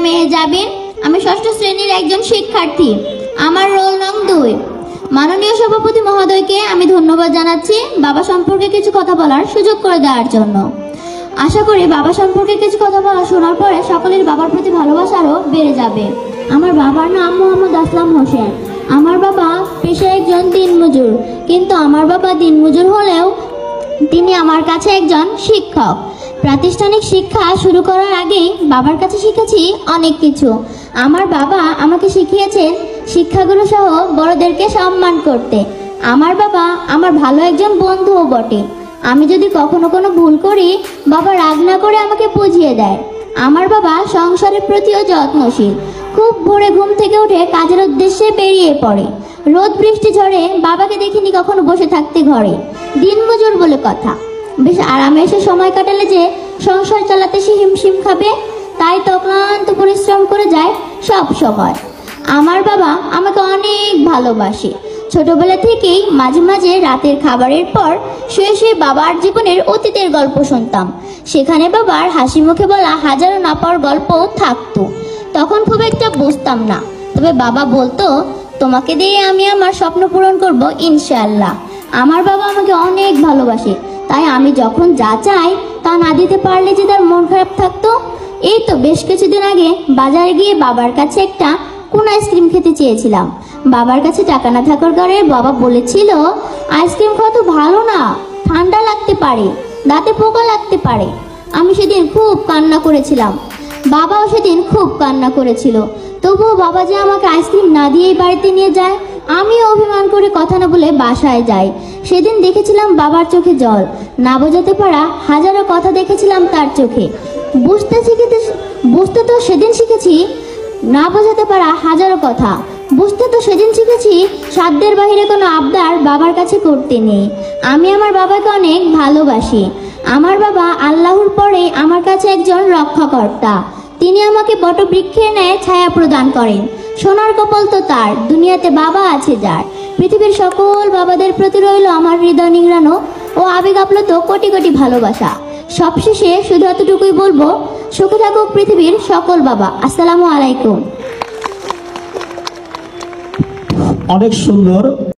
মেহজাবিন। আমি ষষ্ঠ শ্রেণীর একজন শিক্ষার্থী। আমার রোল নং 2। মাননীয় সভাপতি মহোদয়কে আমি ধন্যবাদ জানাচ্ছি বাবা সম্পর্কে কিছু কথা বলার সুযোগ করে দেওয়ার জন্য। আশা করি বাবা সম্পর্কে কিছু কথা বলা শোনার পরে সকলের বাবার প্রতি ভালোবাসা আরও বেড়ে যাবে। আমার বাবার নাম মোহাম্মদ আসলাম হোসেন। আমার বাবা পেশায় একজন দিনমজুর, কিন্তু আমার বাবা দিনমজুর হলেও তিনি আমার কাছে একজন শিক্ষক। প্রাতিষ্ঠানিক শিক্ষা শুরু করার আগেই বাবার কাছে শিখেছি অনেক কিছু। আমার বাবা আমাকে শিখিয়েছেন শিক্ষাগুরু সহ বড়দেরকে সম্মান করতে। আমার বাবা আমার ভালো একজন বন্ধুও বটে। আমি যদি কখনো কোনো ভুল করি, বাবা রাগ না করে আমাকে বুঝিয়ে দেয়। আমার বাবা সংসারের প্রতিও যত্নশীল। খুব ভোরে ঘুম থেকে উঠে কাজের উদ্দেশ্যে বেরিয়ে পড়ে। রোদ বৃষ্টি ঝড়ে বাবাকে দেখিনি কখনো বসে থাকতে ঘরে। দিনমজুর বলে কথা, বেশ আরামে এসে সময় কাটালে যে সংসার চালাতে সে হিমশিম খাবে, তাই তো ক্লান্ত পরিশ্রম করে যায় সব সময়। আমার বাবা আমাকে অনেক ভালোবাসে। ছোটবেলা থেকেই মাঝে মাঝে রাতের খাবারের পর শুয়ে শুয়ে বাবার জীবনের অতীতের গল্প শুনতাম। সেখানে বাবার হাসি মুখে বলা হাজারো না পাওয়ার গল্প থাকতো। তখন খুব একটা বুঝতাম না, তবে বাবা বলতো, তোমাকে দিয়ে আমি আমার স্বপ্ন পূরণ করব ইনশাআল্লাহ। আমার বাবা আমাকে অনেক ভালোবাসে, তাই আমি যখন যা চাই তা না দিতে পারলে যে তার মন খারাপ থাকতো। এই তো বেশ কিছুদিন আগে বাজারে গিয়ে বাবার কাছে একটা কোন আইসক্রিম খেতে চেয়েছিলাম। বাবার কাছে টাকা না থাকার কারণে বাবা বলেছিল, আইসক্রিম খাওয়া তো ভালো না, ঠান্ডা লাগতে পারে, দাঁতে পোকা লাগতে পারে। আমি সেদিন খুব কান্না করেছিলাম, বাবাও সেদিন খুব কান্না করেছিল। তবুও বাবা যে আমাকে আইসক্রিম না দিয়েই বাড়িতে নিয়ে যায়, আমিও অভিমান করে কথা না বলে বাসায় যাই। সেদিন দেখেছিলাম বাবার চোখে জল। না বোঝাতে পারা হাজারো কথা দেখেছিলাম তার চোখে। বুঝতে তো সেদিন শিখেছি না বোঝাতে পারা হাজারো কথা। বুঝতে তো সেদিন শিখেছি সাধ্যের বাহিরে কোনো আবদার বাবার কাছে করতে নেই। আমি আমার বাবাকে অনেক ভালোবাসি। আমার বাবা আল্লাহর পরে আমার কাছে একজন রক্ষাকর্তা। তিনি আমাকে বটবৃক্ষের ন্যায় ছায়া প্রদান করেন। সোনার কপাল তো তার, দুনিয়াতে বাবা আছে যার। পৃথিবীর সকল বাবাদের প্রতি রইল আমার হৃদয় নিংড়ানো ও আবেগ আপ্লুত কোটি কোটি ভালোবাসা। সবশেষে শুধু এতটুকুই বলবো, সুখে থাকুক পৃথিবীর সকল বাবা। আসসালামু আলাইকুম। অনেক সুন্দর।